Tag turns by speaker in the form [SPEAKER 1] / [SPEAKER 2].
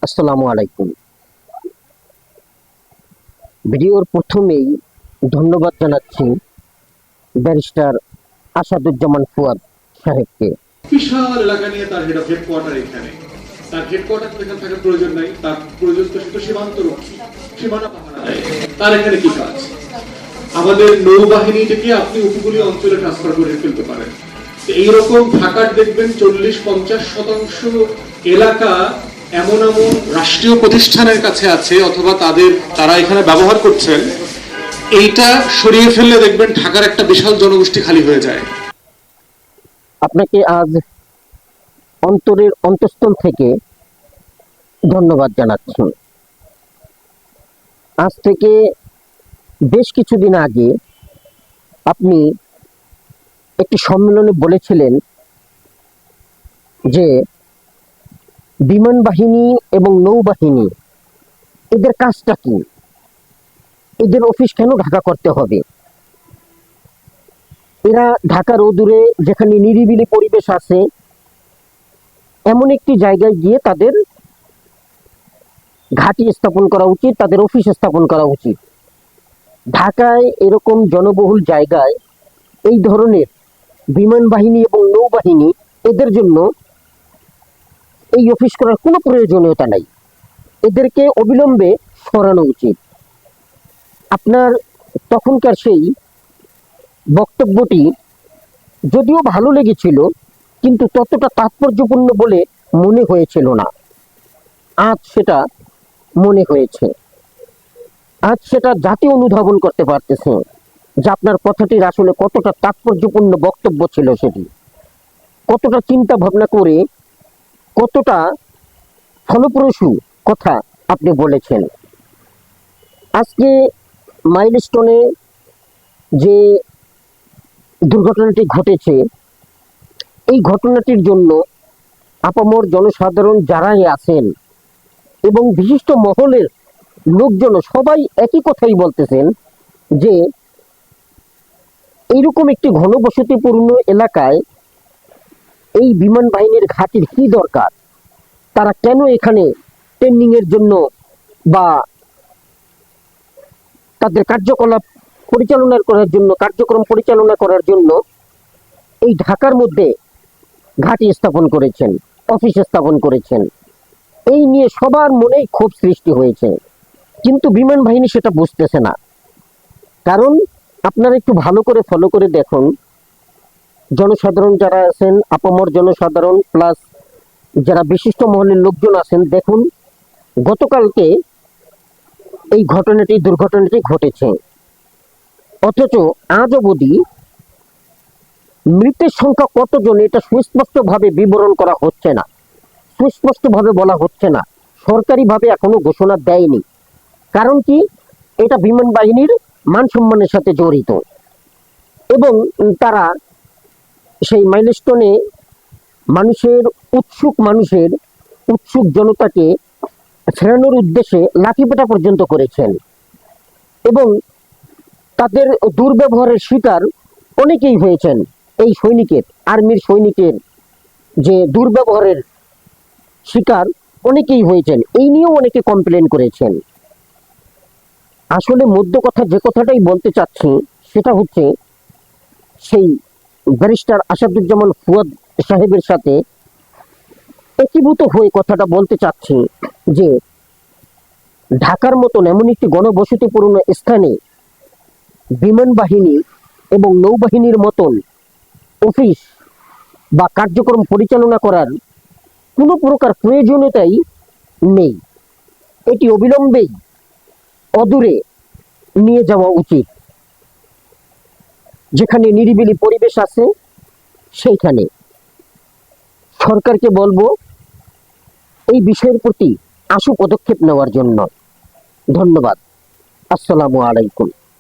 [SPEAKER 1] আসসালামু আলাইকুম। ভিডিওর প্রথমেই ধন্যবাদ জানাচ্ছি ব্যারিস্টার আসাদুজ্জামান ফুয়াদ সাহেবকে।
[SPEAKER 2] বিশাল এলাকা নিয়ে তার হেডকোয়ার্টার এখানে। তার হেডকোয়ার্টার এখানে থাকার প্রয়োজন নাই, তার প্রয়োজন তো শুধু সীমান্ত রক্ষী, সীমানা পাহারা দেয়। তার এখানে কি কাজ? আমাদের নৌবাহিনীটাকে আপনি উপকূলীয় অঞ্চলে ট্রান্সফার করে ফেলতে পারেন। এইরকম ঢাকার দেখবেন 40-50% এলাকা এমন এমন রাষ্ট্রীয় প্রতিষ্ঠানের কাছে আছে অথবা তারা এখানে ব্যবহার করছেন। এইটা সরিয়ে ফেললে দেখবেন ঢাকার একটা বিশাল জনগোষ্ঠী খালি হয়ে যায়।
[SPEAKER 1] আপনাকে আজ অন্তরের অন্তঃস্থল থেকে ধন্যবাদ জানাচ্ছি। আজ থেকে বেশ কিছুদিন আগে আপনি একটি সম্মেলনে বলেছিলেন যে বিমান বাহিনী এবং নৌবাহিনী এদের কাজটা কি, এদের অফিস কেন ঢাকা করতে হবে? এরা ঢাকার অদূরে যেখানে নিরিবিলি পরিবেশ আছে এমন একটি জায়গায় গিয়ে তাদের ঘাঁটি স্থাপন করা উচিত, তাদের অফিস স্থাপন করা উচিত। ঢাকায় এরকম জনবহুল জায়গায় এই ধরনের বিমান বাহিনী এবং নৌবাহিনী এদের জন্য এই অফিস করার কোনো প্রয়োজনীয়তা নাই। এদেরকে অবিলম্বে সরানো উচিত। আপনার তখনকার সেই বক্তব্যটি যদিও ভালো লেগেছিল, কিন্তু ততটা তাৎপর্যপূর্ণ বলে মনে হয়েছিল না। আজ সেটা মনে হয়েছে। আজ সেটা জাতি অনুধাবন করতে পারতেছে যে আপনার কথাটির আসলে কতটা তাৎপর্যপূর্ণ বক্তব্য ছিল, সেটি কতটা চিন্তা ভাবনা করে কতটা ফলপ্রসূ কথা আপনি বলেছেন। আজকে মাইলস্টোনে যে দুর্ঘটনাটি ঘটেছে, এই ঘটনাটির জন্য আপামর জনসাধারণ যারাই আছেন এবং বিশিষ্ট মহলের লোকজন সবাই একই কথাই বলতেছেন যে এইরকম একটি ঘনবসতিপূর্ণ এলাকায় এই বিমান বাহিনীর ঘাঁটির কি দরকার? তারা কেন এখানে ট্রেনিং এর জন্য বা তাদের কার্যকলাপ পরিচালনা করার জন্য, কার্যক্রম পরিচালনা করার জন্য এই ঢাকার মধ্যে ঘাঁটি স্থাপন করেছেন, অফিস স্থাপন করেছেন? এই নিয়ে সবার মনেই ক্ষোভ সৃষ্টি হয়েছে, কিন্তু বিমান বাহিনী সেটা বুঝতেছে না। কারণ আপনারা একটু ভালো করে ফলো করে দেখুন, জনসাধারণ যারা আছেন, আপামর জনসাধারণ প্লাস যারা বিশিষ্ট মহলের লোকজন আছেন, দেখুন গতকালকে এই দুর্ঘটনাটি ঘটেছে, অথচ আজ অবধি মৃতের সংখ্যা কতজন এটা সুস্পষ্টভাবে বিবরণ করা হচ্ছে না, সুস্পষ্টভাবে বলা হচ্ছে না, সরকারিভাবে এখনো ঘোষণা দেয়নি। কারণ কি? এটা বিমান বাহিনীর মান সম্মানের সাথে জড়িত এবং তারা সেই মাইলস্টোনে উৎসুক জনতাকে ফেরানোর উদ্দেশ্যে লাঠিপেটা পর্যন্ত করেছেন এবং তাদের দুর্ব্যবহারের শিকার অনেকেই হয়েছেন। এই আর্মির সৈনিকের যে দুর্ব্যবহারের শিকার অনেকেই হয়েছেন, এই নিয়েও অনেকে কমপ্লেন করেছেন। আসলে মধ্য কথা যে কথাটাই বলতে চাচ্ছি সেটা হচ্ছে সেই ব্যারিস্টার আসাদুজ্জামান ফুয়াদ সাহেবের সাথে একীভূত হয়ে কথাটা বলতে চাচ্ছি যে ঢাকার মতন এমন একটি ঘনবসতিপূর্ণ স্থানে বিমান বাহিনী এবং নৌবাহিনীর মতন অফিস বা কার্যক্রম পরিচালনা করার কোনো প্রকার প্রয়োজনীয়তাই নেই। এটি অবিলম্বেই অদূরে নিয়ে যাওয়া উচিত। যেখানে নিরিবিলি পরিবেশ আছে সেইখানে সরকারকে বলবো এই বিষয়ের প্রতি আশু পদক্ষেপ নেওয়ার জন্য। ধন্যবাদ। আসসালামু আলাইকুম।